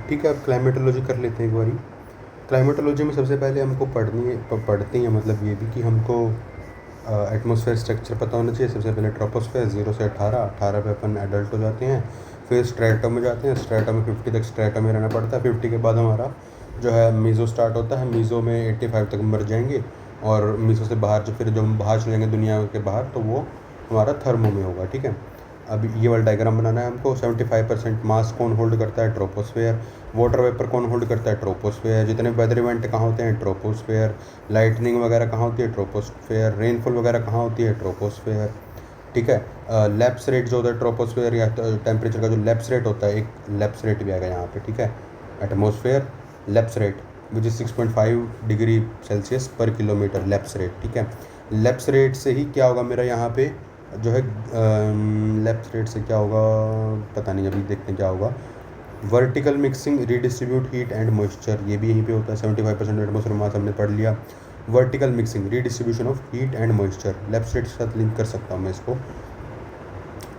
ठीक है, अब क्लाइमेटोलॉजी कर लेते हैं एक बारी। क्लाइमेटोलॉजी में सबसे पहले हमको पढ़ते हैं मतलब ये भी कि हमको एटमॉस्फेयर स्ट्रक्चर पता होना चाहिए। सबसे पहले ट्रोपोस्फेयर 0 से 18 पे अपन एडल्ट हो जाते हैं, फिर स्ट्रेटम में जाते हैं, स्ट्रेटम में 50 तक स्ट्रेटम में रहना पड़ता है। 50 के बाद हमारा जो है मीज़ो स्टार्ट होता है, मीज़ो में 85 तक मर जाएंगे, और मीज़ो से बाहर जो हम बाहर चले जाएंगे दुनिया के बाहर, तो वो हमारा थर्मो में होगा। ठीक है, अब ये वाला डायग्राम बनाना है हमको। 75% मास कौन होल्ड करता है? ट्रोपोस्फेयर। वाटर वेपर कौन होल्ड करता है? ट्रोपोस्फेयर। जितने वेदर इवेंट कहाँ होते हैं? ट्रोपोस्फेयर। लाइटनिंग वगैरह कहाँ होती है? ट्रोपोस्फेयर। रेनफॉल वगैरह कहाँ होती है? ट्रोपोस्फेयर। ठीक है, लैप्स रेट जो होता है ट्रोपोस्फेयर या टेम्परेचर का जो लैप्स रेट होता है, एक लैप्स रेट भी आएगा यहाँ पे। ठीक है, atmosphere lapse rate which is 6.5 degree Celsius पर किलोमीटर लैप्स रेट। ठीक है, लैप्स रेट से ही क्या होगा मेरा यहाँ पे जो है, लैप्स रेट से क्या होगा पता नहीं, अभी देखते हैं क्या होगा। Vertical mixing redistribute heat and moisture, ये भी यहीं पे होता है। 75% एटमॉस्फेयर मास हमने पढ़ लिया। Vertical mixing redistribution of heat and moisture, lapse rate के साथ लिंक कर सकता हूँ मैं इसको।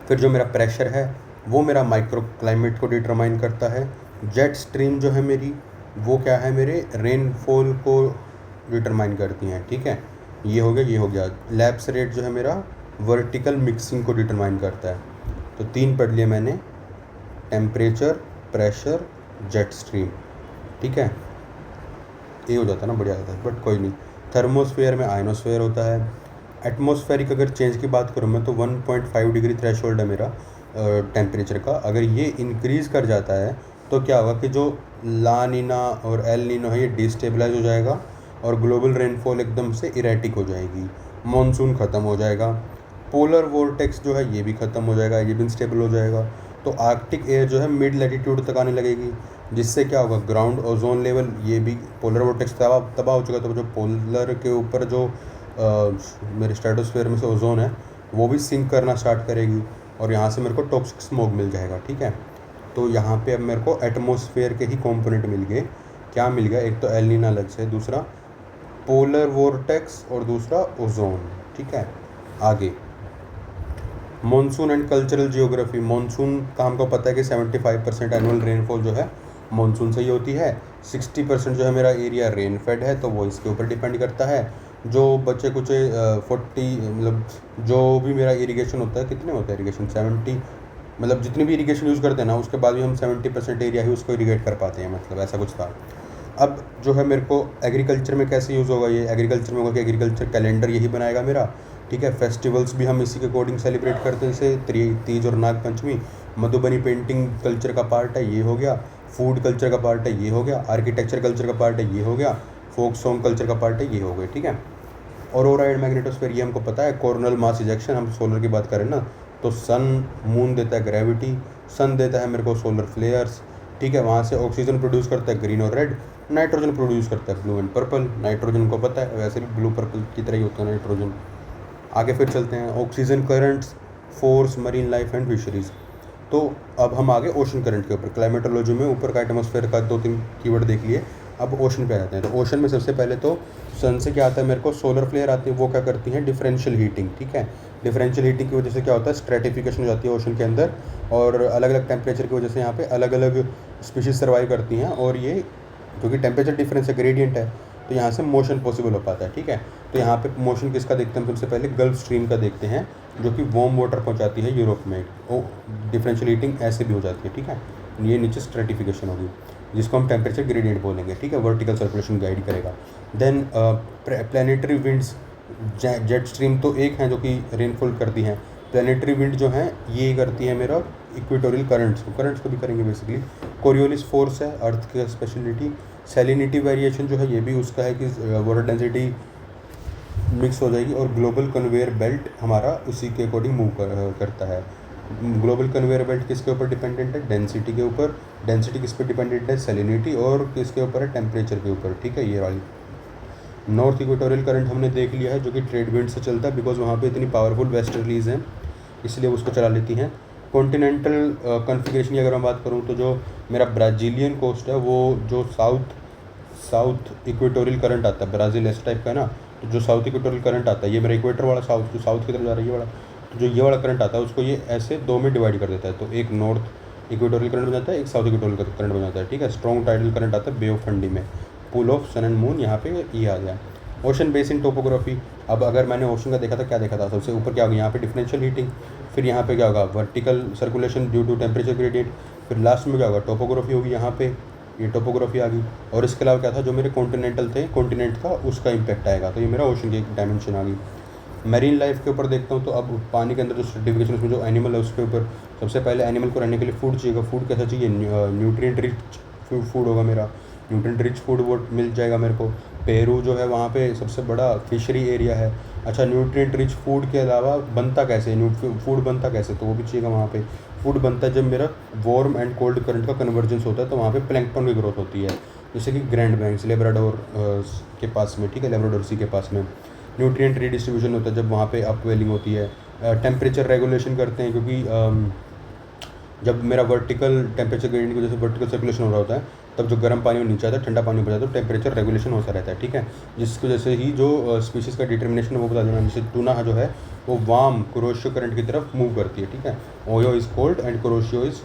फिर जो मेरा प्रेशर है वो मेरा माइक्रो क्लाइमेट को डिटरमाइन करता है। जेट स्ट्रीम जो है मेरी, वो क्या है, मेरे रेनफॉल को डिटरमाइन करती हैं। ठीक है, ये हो गया, ये हो गया। लैप्स रेट जो है मेरा वर्टिकल मिक्सिंग को डिटरमाइन करता है। तो 3 पढ़ लिए मैंने, टेम्परेचर, प्रेशर, जेट स्ट्रीम। ठीक है, ये हो जाता है ना, बढ़िया होता है, बट कोई नहीं। थर्मोस्फेयर में आयनोस्फेयर होता है। एटमॉस्फेरिक अगर चेंज की बात करूँ मैं, तो 1.5 डिग्री थ्रेशोल्ड है मेरा टेम्परेचर का। अगर ये इंक्रीज़ कर जाता है तो क्या होगा कि जो ला नीना और एल नीनो है ये डिस्टेबलाइज हो जाएगा, और ग्लोबल रेनफॉल एकदम से इरेटिक हो जाएगी, मॉनसून ख़त्म हो जाएगा। पोलर वोर्टेक्स जो है ये भी ख़त्म हो जाएगा, ये भी अनस्टेबल हो जाएगा। तो आर्कटिक एयर जो है मिड लैटिट्यूड तक आने लगेगी, जिससे क्या होगा, ग्राउंड ओजोन लेवल, ये भी पोलर वोर्टेक्स तबाह हो चुका। तो जो पोलर के ऊपर जो मेरे स्ट्रेटोस्फेयर में से ओजोन है वो भी सिंक करना स्टार्ट करेगी, और यहाँ से मेरे को टॉक्सिक स्मोक मिल जाएगा। ठीक है, तो यहाँ पे अब मेरे को एटमॉस्फेयर के ही कंपोनेंट मिल गए। क्या मिल गया? एक तो एल नीनो अलग से, दूसरा पोलर वोर्टेक्स, और दूसरा ओजोन। ठीक है, आगे monsoon and cultural geography. Monsoon का हमको पता है कि 75% एनुअल रेनफॉल जो है मॉनसून से ही होती है। 60% जो है मेरा एरिया रेन फेड है, तो वो इसके ऊपर डिपेंड करता है। जो बच्चे कुछ 40 मतलब जो भी मेरा इरिगेशन होता है, कितने होता है इरिगेशन? 70, मतलब जितनी भी इरिगेशन यूज़ करते हैं ना, उसके बाद भी हम 70% एरिया ही उसको इरिगेट कर पाते हैं, मतलब ऐसा कुछ था। अब जो है मेरे को एग्रीकल्चर में कैसे यूज़ होगा ये? एग्रीकल्चर में होगा कि एग्रीकल्चर कैलेंडर यही बनाएगा मेरा। ठीक है, फेस्टिवल्स भी हम इसी के अकॉर्डिंग सेलिब्रेट करते हैं, जैसे तीज और नाग पंचमी। मधुबनी पेंटिंग कल्चर का पार्ट है, ये हो गया। फूड कल्चर का पार्ट है, ये हो गया। आर्किटेक्चर कल्चर का पार्ट है, ये हो गया। फोक सॉन्ग कल्चर का पार्ट है, ये हो गया। ठीक है, ऑरोरा एंड मैग्नेटोस्फेयर ये हमको पता है। कोरोनल मास इजेक्शन, हम सोलर की बात करें ना, तो सन, मून देता है ग्रेविटी, सन देता है मेरे को सोलर फ्लेयर्स। ठीक है, वहाँ से ऑक्सीजन प्रोड्यूस करता है ग्रीन और रेड, नाइट्रोजन प्रोड्यूस करता है ब्लू एंड पर्पल। नाइट्रोजन को पता है, वैसे भी ब्लू पर्पल की तरह ही होता है नाइट्रोजन। आगे फिर चलते हैं, oxygen currents, force, marine life and fisheries. तो अब हम आगे ओशन करंट के ऊपर। क्लाइमेटोलॉजी में ऊपर का एटमॉस्फेयर का 2-3 कीवर्ड देख लिए, अब ओशन पे आ जाते हैं। तो ओशन में सबसे पहले तो सन से क्या आता है मेरे को, सोलर फ्लेयर आती है। वो क्या करती हैं? Differential heating. ठीक है, डिफरेंशियल हीटिंग की वजह से क्या होता है, स्ट्रेटिफिकेशन हो जाती है ओशन के अंदर, और अलग अलग टेम्परेचर की वजह से यहाँ पे अलग अलग स्पीशीज सर्वाइव करती हैं। और ये क्योंकि टेम्परेचर डिफरेंस है, ग्रेडियंट है, तो यहाँ से मोशन पॉसिबल हो पाता है। ठीक है, तो यहाँ पे मोशन किसका देखते हैं? सबसे पहले गल्फ स्ट्रीम का देखते हैं, जो कि वार्म वाटर पहुँचाती है यूरोप में। ओ, डिफरेंशियल हीटिंग ऐसे भी हो जाती है। ठीक है, ये नीचे स्ट्रेटिफिकेशन होगी, जिसको हम टेम्परेचर ग्रेडियंट बोलेंगे। ठीक है, वर्टिकल सर्कुलेशन गाइड करेगा। Then planetary winds, jet stream तो एक है जो कि रेनफॉल करती हैं। प्लानिटरी विंड जो है ये करती है मेरा इक्वेटोरियल करंट्स को भी करेंगे बेसिकली। कोरियोलिस फोर्स है अर्थ की स्पेशलिटी। सैलिनिटी वेरिएशन जो है ये भी उसका है कि वाटर डेंसिटी मिक्स हो जाएगी, और ग्लोबल कन्वेयर बेल्ट हमारा उसी के अकॉर्डिंग मूव करता है। ग्लोबल कन्वेयर बेल्ट किसके ऊपर डिपेंडेंट है? डेंसिटी के ऊपर। डेंसिटी किस पे डिपेंडेंट है? सैलिनिटी। और किसके ऊपर है? टेम्परेचर के ऊपर। ठीक है, ये वाली। नॉर्थ इक्वेटोरियल करंट हमने देख लिया है, जो कि ट्रेड विंड से चलता है, बिकॉज वहाँ पे इतनी पावरफुल वेस्टर्लीज हैं, इसलिए उसको चला लेती हैं। कॉन्टिनेंटल कॉन्फ़िगरेशन की अगर मैं बात करूँ, तो जो मेरा ब्राज़ीलियन कोस्ट है, वो जो साउथ इक्वेटोरियल करंट आता है, ब्राज़ील ऐसा टाइप का है ना, तो जो साउथ इक्वेटोरियल करंट आता है, ये मेरा इक्वेटर वाला साउथ, जो साउथ की तरफ जा रहा है ये वाला, तो जो ये वाला करंट आता है उसको ये ऐसे 2 में डिवाइड कर देता है। तो एक नॉर्थ इक्वेटोरियल करंट बन जाता है, एक साउथ इक्वेटोरियल करंट बन जाता है, ठीक है। स्ट्रॉन्ग टाइडल करंट आता है बे ऑफ फंडी में, पुल ऑफ सन एंड मून, यहाँ पे ये आ गया। ओशन बेसिन टोपोग्राफी, अब अगर मैंने ओशन का देखा था, क्या देखा था, सबसे ऊपर क्या होगा, यहाँ पे डिफरेंशियल हीटिंग, फिर यहाँ पे क्या होगा, vertical circulation due to temperature gradient, फिर लास्ट में क्या होगा, टोपोग्राफी होगी, यहाँ पे ये टोपोग्राफी आ गई। और इसके अलावा क्या था, जो मेरे कॉन्टिनेंटल थे, कॉन्टिनेंट था उसका इम्पैक्ट आएगा, तो ये मेरा ओशन की एक डायमेंशन आ गई। मैरीन लाइफ के ऊपर देखता हूँ, तो अब पानी के अंदर जो सर्टिफिकेशन, उसमें जो एनिमल है उसके ऊपर सबसे पहले एनिमल को रहने के लिए फूड चाहिए। फूड कैसा चाहिए, न्यूट्रिएंट रिच फूड होगा मेरा, न्यूट्रिएंट रिच फूड वो मिल जाएगा मेरे को। पेरू जो है वहाँ पे सबसे बड़ा फिशरी एरिया है। अच्छा, न्यूट्रिएंट रिच फूड के अलावा बनता कैसे, फूड बनता कैसे, तो वो भी चाहिएगा वहाँ पे। फूड बनता है जब मेरा वार्म एंड कोल्ड करंट का कन्वर्जेंस होता है, तो वहाँ पे प्लैंकटन की ग्रोथ होती है, जैसे कि ग्रैंड बैंक्स लेब्राडोर के पास में, ठीक है, लेब्राडोर सी के पास में। न्यूट्रिएंट रीडिस्ट्रीब्यूशन होता है जब वहाँ पे अपवेलिंग होती है। टेम्परेचर रेगुलेशन करते हैं, क्योंकि जब मेरा वर्टिकल टेम्परेचर ग्रेडियंट की वजह से वर्टिकल सर्कुलेशन हो रहा होता है, तब जो गर्म पानी में नीचे आता है, ठंडा पानी ऊपर जाता है, तो टेम्परेचर रेगुलेशन होता रहता है, ठीक है। जिसकी वजह से ही जो स्पीशीज़ का डिटर्मिनेशन है वो बता देना, जैसे टूना जो है वो वार्म क्रोशियो करंट की तरफ मूव करती है, ठीक है। OYO is cold and crochet is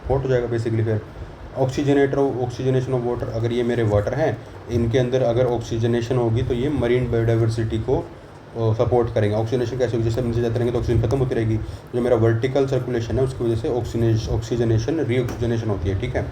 hot हो जाएगा बेसिकली। फिर ऑक्सीजनेशन ऑफ वाटर, अगर ये मेरे वाटर हैं, इनके अंदर अगर ऑक्सीजनेशन होगी तो ये मरीन बायोडाइवर्सिटी को सपोर्ट करेंगे। ऑक्सीजनेशन कैसे होगी, जैसे हम नीचे जाते रहेंगे तो ऑक्सीजन खत्म होती रहेगी, जो मेरा वर्टिकल सर्कुलेशन है उसकी वजह से ऑक्सीजनेशन रीऑक्सीजनेशन होती है, ठीक है।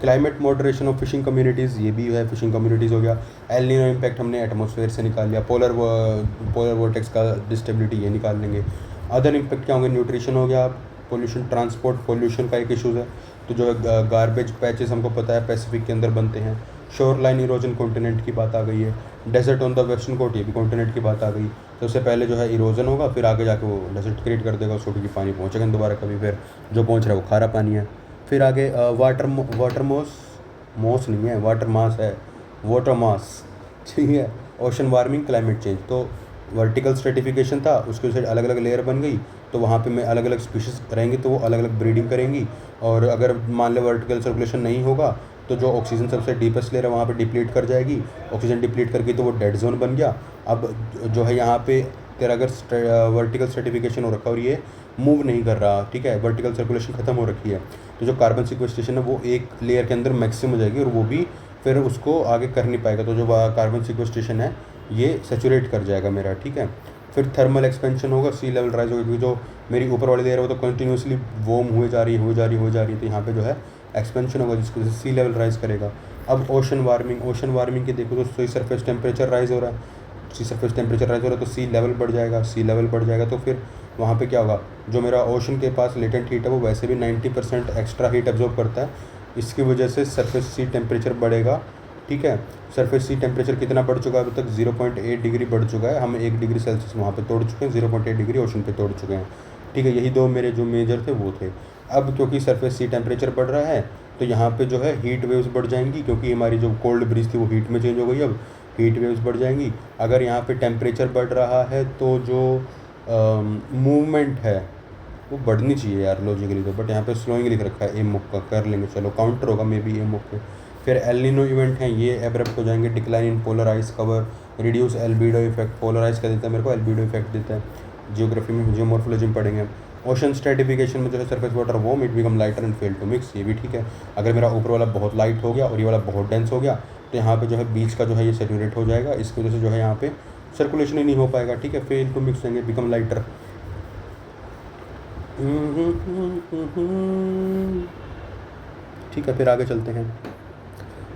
Climate moderation of fishing communities, ये भी है, फिशिंग कम्युनिटीज़ हो गया। एल नीनो इम्पैक्ट हमने एटमॉस्फेयर से निकाल लिया। पोलर वोर्टेक्स का डिस्टेबिलिटी ये निकाल लेंगे। अदर इम्पैक्ट क्या होंगे, न्यूट्रिशन हो गया, पोल्यूशन, ट्रांसपोर्ट पोल्यूशन का एक इशूज़ है, तो जो है गार्बेज पैचेस हमको पता है पैसिफिक के अंदर बनते हैं। शोर लाइन इरोजन कॉन्टिनेंट की बात आ गई है। Desert on the western coast, ये भी कॉन्टिनेंट की बात आ गई। सबसे पहले जो है इरोजन होगा, फिर आगे जाके वो डेजर्ट क्रिएट कर देगा, उसको, क्योंकि पानी पहुँचेगा दोबारा कभी, फिर जो पहुँच रहा है वो खारा पानी है। फिर आगे वाटर मॉस नहीं है, वाटर मास है, वाटर मास, ठीक है। ओशन वार्मिंग, क्लाइमेट चेंज, तो वर्टिकल स्ट्रेटिफिकेशन था, उसके वजह से अलग अलग लेयर बन गई, तो वहाँ पे मैं अलग अलग स्पीशीज़ रहेंगी तो वो अलग अलग ब्रीडिंग करेंगी। और अगर मान ले वर्टिकल सर्कुलेशन नहीं होगा तो जो ऑक्सीजन सबसे डीपेस्ट लेयर है वहाँ पे डिप्लीट कर जाएगी, ऑक्सीजन डिप्लीट कर गई तो वो डेड जोन बन गया। अब जो है यहाँ पे तेरा अगर वर्टिकल स्ट्रेटिफिकेशन हो रखा और ये मूव नहीं कर रहा, ठीक है, वर्टिकल सर्कुलेशन खत्म हो रखी है, तो जो कार्बन सिक्वेस्ट्रेशन है वो एक लेयर के अंदर मैक्सिमम हो जाएगी और वो भी फिर उसको आगे कर नहीं पाएगा, तो जो कार्बन सिक्वेस्ट्रेशन है ये सेचुरेट कर जाएगा मेरा, ठीक है। फिर थर्मल एक्सपेंशन होगा, सी लेवल राइज होगा, क्योंकि जो मेरी ऊपर वाली लेयर है वो तो कंटिन्यूसली वार्म हुए जा रही है, तो यहाँ पे जो है एक्सपेंशन होगा जिसकी वजह से सी लेवल राइज करेगा। अब ओशन वार्मिंग के देखो तो सी सरफेस टेम्परेचर राइज हो रहा है, तो सी लेवल बढ़ जाएगा, तो फिर वहाँ पे क्या होगा, जो मेरा ओशन के पास लेटेंट हीट है वो वैसे भी 90% एक्स्ट्रा हीट एब्जॉर्ब करता है, इसकी वजह से सरफेस सी टेम्परेचर बढ़ेगा, ठीक है। सरफेस सी टेम्परेचर कितना बढ़ चुका है, अभी तक 0.8 डिग्री बढ़ चुका है, हम 1 डिग्री सेल्सियस वहाँ पे तोड़ चुके हैं, 0.8 डिग्री ओशन पे तोड़ चुके हैं, ठीक है। यही दो मेरे जो मेजर थे वो थे। अब क्योंकि सरफेस सी टेम्परेचर बढ़ रहा है तो यहाँ पे जो है हीट वेव्स बढ़ जाएंगी, क्योंकि हमारी जो कोल्ड ब्रीज थी वो हीट में चेंज हो गई, अब हीट वेव्स बढ़ जाएंगी। अगर यहाँ पे टेम्परेचर बढ़ रहा है तो जो मूवमेंट है वो बढ़नी चाहिए यार लॉजिकली तो, बट यहाँ पे स्लोइंग लिख रखा है, एम का कर लेंगे, चलो काउंटर होगा मे बी एम के। फिर एल नीनो इवेंट हैं, ये एब्रप्ट हो जाएंगे, decline in polar ice cover, reduce albedo effect, polar ice का देता है मेरे को, एल्बिडो इफेक्ट देता है, जियोग्राफी में जियोमॉर्फोलॉजी में पढ़ेंगे। ओशन स्ट्रेटिफिकेशन में जो है surface water warm, it become lighter and fail to mix, ये भी ठीक है। अगर मेरा ऊपर वाला बहुत लाइट हो गया और ये वाला बहुत डेंस हो गया तो यहाँ पे जो है बीच का जो है ये सेचुरेट हो जाएगा, इसकी वजह से जो है यहाँ पे सर्कुलेशन ही नहीं हो पाएगा, ठीक है। फेल टू मिक्स होंगे, बिकम लाइटर। ठीक है, फिर आगे चलते हैं।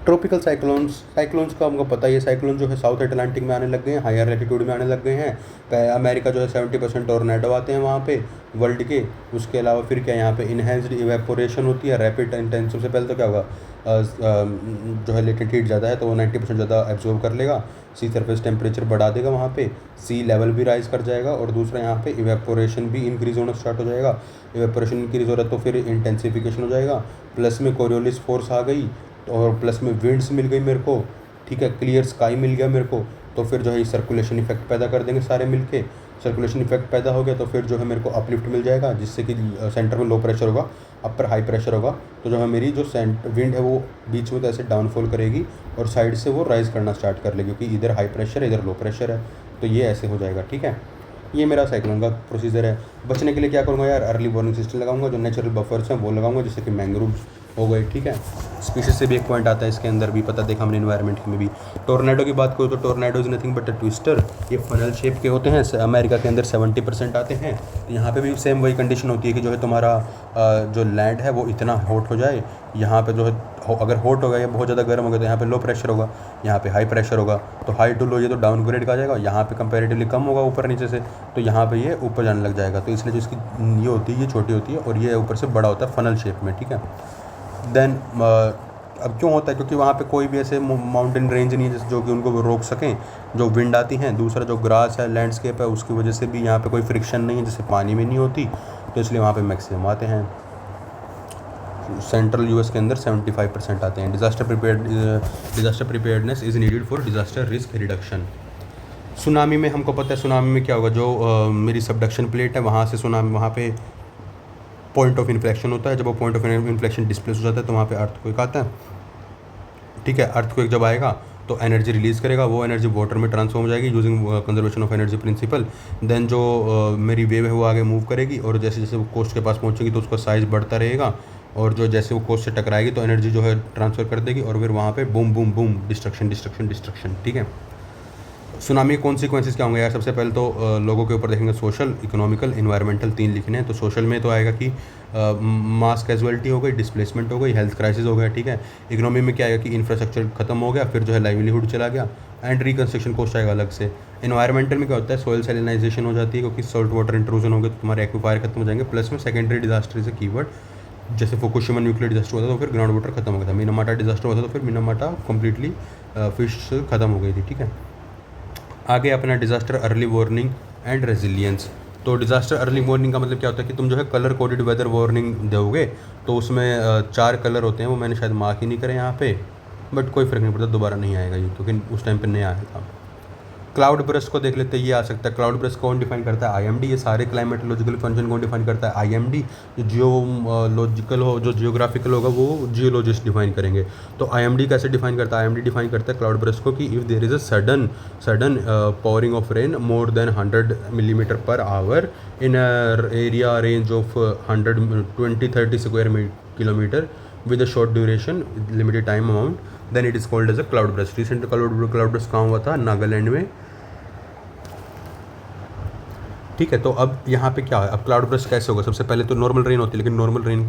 ट्रॉपिकल साइक्लोन्स का हमको पता ही है, साइक्लोन जो है साउथ अटलांटिक में आने लग गए हैं, हायर लैटिट्यूड में आने लग गए हैं। अमेरिका जो है 70% टोर्नेडो आते हैं वहाँ पे वर्ल्ड के। उसके अलावा फिर क्या, यहाँ पे इन्हेंस्ड इवेपोरेशन होती है, रैपिड इंटेंस। सबसे पहले तो क्या होगा, जो है लेटेंट हीट ज़्यादा है तो वो 90% ज़्यादा एब्जॉर्ब कर लेगा, सी सरफेस टेम्परेचर बढ़ा देगा वहाँ पे, सी लेवल भी राइज कर जाएगा, और दूसरा यहाँ पे इवेपोरेशन भी इंक्रीज़ होना स्टार्ट हो जाएगा। इवेपोरेशन इंक्रीज़ हो रहा है तो फिर इंटेंसिफिकेशन हो जाएगा, प्लस में कोरियोलिस फोर्स आ गई, और प्लस में विंड्स मिल गई मेरे को, ठीक है, क्लियर स्काई मिल गया मेरे को, तो फिर जो है सर्कुलेशन इफेक्ट पैदा कर देंगे सारे मिलके। सर्कुलेशन इफेक्ट पैदा हो गया तो फिर जो है मेरे को अपलिफ्ट मिल जाएगा, जिससे कि सेंटर में लो प्रेशर होगा, अपर हाई प्रेशर होगा, तो जो है मेरी जो विंड है वो बीच में तो ऐसे डाउनफॉल करेगी और साइड से वो राइज करना स्टार्ट कर लेगी, क्योंकि इधर हाई प्रेशर है इधर लो प्रेशर है, तो ये ऐसे हो जाएगा, ठीक है। ये मेरा साइक्लोन का प्रोसीजर है। बचने के लिए क्या करूँगा यार, अर्ली वार्निंग सिस्टम लगाऊंगा, जो नेचुरल बफर्स हैं वो लगाऊंगा, जैसे कि मैंग्रोव्स हो गए, ठीक है। स्पीशीज से भी एक पॉइंट आता है इसके अंदर भी, पता देखा हमने इन्वायरमेंट में भी। टोर्नेडो की बात करूँ तो tornado is nothing but a twister, ये फनल शेप के होते हैं, अमेरिका के अंदर 70% आते हैं। यहाँ पे भी सेम वही कंडीशन होती है कि जो है तुम्हारा जो लैंड है वो इतना हॉट हो जाए, यहाँ पे जो है अगर हॉट होगा या बहुत ज़्यादा गर्म होगा तो यहाँ पे लो प्रेशर होगा, यहाँ पे हाई प्रेशर होगा, तो हाई टू लो ये तो डाउनग्रेड का जाएगा, यहाँ पे कंपैरेटिवली कम होगा ऊपर नीचे से, तो यहाँ पे ये ऊपर जाने लग जाएगा। तो इसलिए जो इसकी ये होती है ये छोटी होती है और ये ऊपर से बड़ा होता है फनल शेप में, ठीक है। देन अब क्यों होता है, क्योंकि वहाँ पे कोई भी ऐसे माउंटेन रेंज नहीं है जैसे जो कि उनको रोक सकें जो विंड आती हैं। दूसरा जो ग्रास है, लैंडस्केप है, उसकी वजह से भी यहाँ पे कोई फ्रिक्शन नहीं है जैसे पानी में नहीं होती, तो इसलिए वहाँ पे मैक्सिमम आते हैं। सेंट्रल यूएस के अंदर 75% आते हैं। Disaster preparedness is needed for disaster risk reduction. Tsunami में हमको पता है सुनामी में क्या होगा, जो मेरी सबडक्शन प्लेट है वहाँ से सुनामी, वहाँ पे पॉइंट ऑफ इन्फ्लेक्शन होता है। जब वो पॉइंट ऑफ इन्फ्लेक्शन डिस्प्लेस हो जाता है तो वहाँ पे अर्थक्वेक आता है, ठीक है। अर्थक्वेक जब आएगा तो एनर्जी रिलीज़ करेगा, वो एनर्जी वाटर में ट्रांसफॉर्म हो जाएगी using conservation of energy principle. Then जो मेरी वेव है वो आगे मूव करेगी और जैसे जैसे वो कोस्ट के पास पहुँचेगी तो उसका साइज़ बढ़ता रहेगा, और जो जैसे वो कोस्ट से टकराएगी तो एनर्जी जो है ट्रांसफ़र कर देगी, और फिर वहाँ पे बूम बूम बूम डिस्ट्रक्शन, ठीक है। सुनामी के कॉन्सिक्वेंसेस क्या होंगे यार, सबसे पहले तो लोगों के ऊपर देखेंगे, सोशल, इकोनॉमिकल, इन्वायरमेंटल, 3 लिखने हैं। तो सोशल में तो आएगा कि मास कैजुअलिटी हो गई, डिस्प्लेसमेंट हो गई, हेल्थ क्राइसिस हो गया, ठीक है। इकोनॉमी में क्या आएगा कि इंफ्रास्ट्रक्चर खत्म हो गया, फिर जो है लाइवलीहुड चला गया, एंड रिकन्स्ट्रक्शन कॉस्ट आएगा अलग से। इन्वायरमेंटल में क्या होता है, सॉइल सैलिनाइजेशन हो जाती है क्योंकि सॉल्ट वाटर इंट्रूजन हो गया तो तुम्हारे एक्विफायर खत्म हो जाएंगे। प्लस में secondary disaster is a keyword, जैसे फुकुशिमा न्यूक्लियर डिजास्टर हुआ था तो फिर ग्राउंड वाटर खत्म हो गया था। मिनामाटा डिजास्टर हुआ था तो फिर मिनामाटा कम्प्लीटली फिश खत्म हो गई थी, ठीक है। आगे अपना disaster early warning and resilience. तो डिज़ास्टर अर्ली वार्निंग का मतलब क्या होता है कि तुम जो है कलर कोडेड वेदर वार्निंग दोगे, तो उसमें 4 कलर होते हैं, वो मैंने शायद मार्क ही नहीं करे यहाँ पे, बट कोई फ़र्क नहीं पड़ता, दोबारा नहीं आएगा ये, क्योंकि उस टाइम पे नहीं आया था। क्लाउड ब्रस्ट को देख लेते हैं, ये आ सकता है। क्लाउड ब्रस्ट कौन डिफाइन करता है, आईएमडी। ये सारे क्लाइमेटोलॉजिकल फंक्शन कौन डिफाइन करता है, आईएमडी। जो जियोलॉजिकल हो, जो जियोग्राफिकल होगा वो जियोलॉजिस्ट डिफाइन करेंगे। तो आईएमडी कैसे डिफाइन करता है, आईएमडी डिफाइन करता है क्लाउड ब्रस्ट को कि if there is a sudden pouring of rain more than 100 millimetre per hour in area range of 120-30 square kilometre with a short duration limited time amount, then it is called as a cloud burst. Recent cloud burst कहाँ हुआ था, नागालैंड में, ठीक है। तो अब यहाँ पे क्या है, अब क्लाउड ब्रस्ट कैसे होगा, सबसे पहले तो नॉर्मल रेन होती है, लेकिन नॉर्मल रेन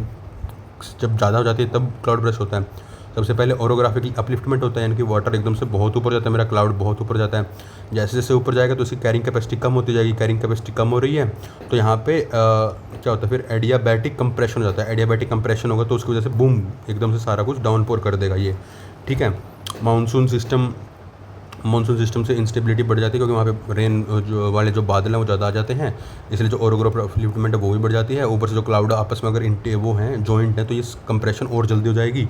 जब ज़्यादा हो जाती है तब क्लाउड ब्रस्ट होता है। सबसे पहले ओरोग्राफिकली अपलिफ्टमेंट होता है, यानी कि वाटर एकदम से बहुत ऊपर जाता है, मेरा क्लाउड बहुत ऊपर जाता है। जैसे जैसे ऊपर जाएगा तो उसकी कैरिंग कैपेसिटी कम होती जाएगी, कैरिंग कैपेसिटी कम हो रही है तो यहाँ पे क्या होता है, फिर एडियाबैटिक कंप्रेशन हो जाता है। एडियाबैटिक कंप्रेशन होगा तो उसकी वजह से बूम एकदम से सारा कुछ डाउनपोर कर देगा ये, ठीक है। मानसून सिस्टम से इंस्टेबिलिटी बढ़ जाती है क्योंकि वहाँ पे रेन जो बादल हैं वो ज़्यादा आ जाते हैं, इसलिए जो ओरोग्राफिकमेंट है वो भी बढ़ जाती है। ऊपर से जो क्लाउड आपस में अगर वो हैं जॉइंट हैं तो ये कंप्रेशन और जल्दी हो जाएगी,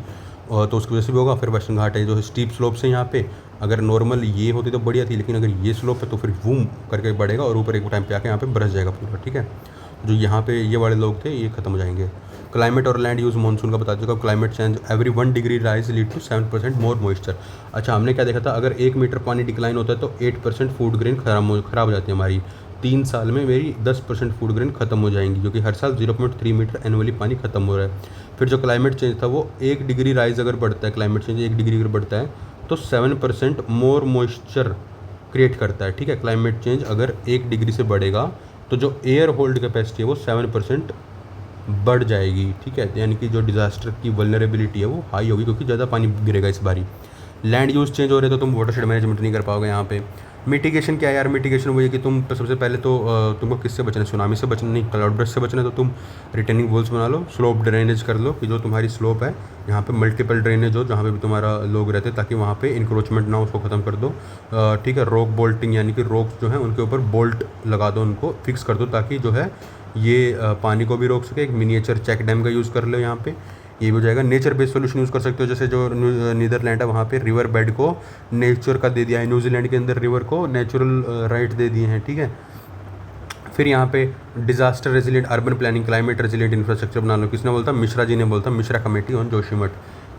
तो उसकी वजह से भी होगा। फिर वेस्टर्न घाट है, जो स्टीप स्लोप्स है यहाँ पे, अगर नॉर्मल ये होती तो बढ़िया थी, लेकिन अगर ये स्लोप है तो फिर वूम करके बढ़ेगा और ऊपर एक टाइम पे आके यहाँ पे बरस जाएगा पूरा, ठीक है। जो यहाँ पे ये वाले लोग थे ये खत्म हो जाएंगे। क्लाइमेट और लैंड यूज़ मानसून का बता चुका। Climate change, every 1 degree rise lead to 7% more moisture. अच्छा, हमने क्या देखा था, अगर 1 मीटर पानी डिक्लाइन होता है तो 8% फूड ग्रेन खराब हो जाती है हमारी। 3 साल में मेरी 10% फूड ग्रेन खत्म हो जाएंगी, क्योंकि हर साल 0.3 मीटर एनुअली पानी खत्म हो रहा है। फिर जो क्लाइमेट चेंज था वो 1 डिग्री राइज अगर बढ़ता है, क्लाइमेट चेंज 1 डिग्री अगर बढ़ता है तो 7% मोर मॉइस्चर क्रिएट करता है, ठीक है। क्लाइमेट चेंज अगर 1 डिग्री से बढ़ेगा तो जो एयर होल्ड कैपेसिटी है वो 7% बढ़ जाएगी, ठीक है। यानी कि जो डिज़ास्टर की वल्नरेबिलिटी है वो हाई होगी क्योंकि ज़्यादा पानी गिरेगा इस बारी। लैंड यूज़ चेंज हो रहे तो तुम वाटरशेड मैनेजमेंट नहीं कर पाओगे यहाँ पे। मिटिगेशन क्या है यार, मिटिगेशन वो ये कि तुम सबसे पहले तो तुमको किससे बचना है, सुनामी से बचना नहीं, क्लाउड ब्रस्ट से बचना है तो तुम रिटेनिंग वॉल्स बना लो, स्लोप ड्रेनेज कर लो कि जो तुम्हारी स्लोप है यहाँ पे मल्टीपल ड्रेनेज हो जहाँ पे भी तुम्हारा लोग रहते हैं, ताकि वहाँ पे इंक्रोचमेंट ना हो, उसको ख़त्म कर दो, ठीक है। रॉक बोल्टिंग, यानी कि रॉक्स जो है उनके ऊपर बोल्ट लगा दो, उनको फिक्स कर दो ताकि जो है ये पानी को भी रोक सके। एक मिनिएचर चेक डैम का यूज़ कर लो यहाँ पे, ये भी हो जाएगा। नेचर बेस्ड सोल्यूशन यूज़ कर सकते हो, जैसे जो नीदरलैंड है वहाँ पे रिवर बेड को नेचर का दे दिया है, न्यूजीलैंड के अंदर रिवर को नेचुरल राइट दे दिए हैं, ठीक है। फिर यहाँ पे disaster resilient urban planning, climate resilient infrastructure बना लो। किसने बोलता, मिश्रा जी ने बोलता, Mishra committee on Joshimath.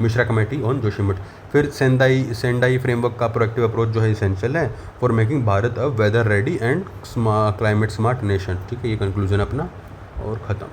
Mishra committee on Joshimath. फिर सेंडाई फ्रेमवर्क का प्रोएक्टिव अप्रोच जो है इसेंशियल है for making Bharat a weather ready and climate smart nation. ठीक है, ये कंक्लूजन अपना और ख़त्म।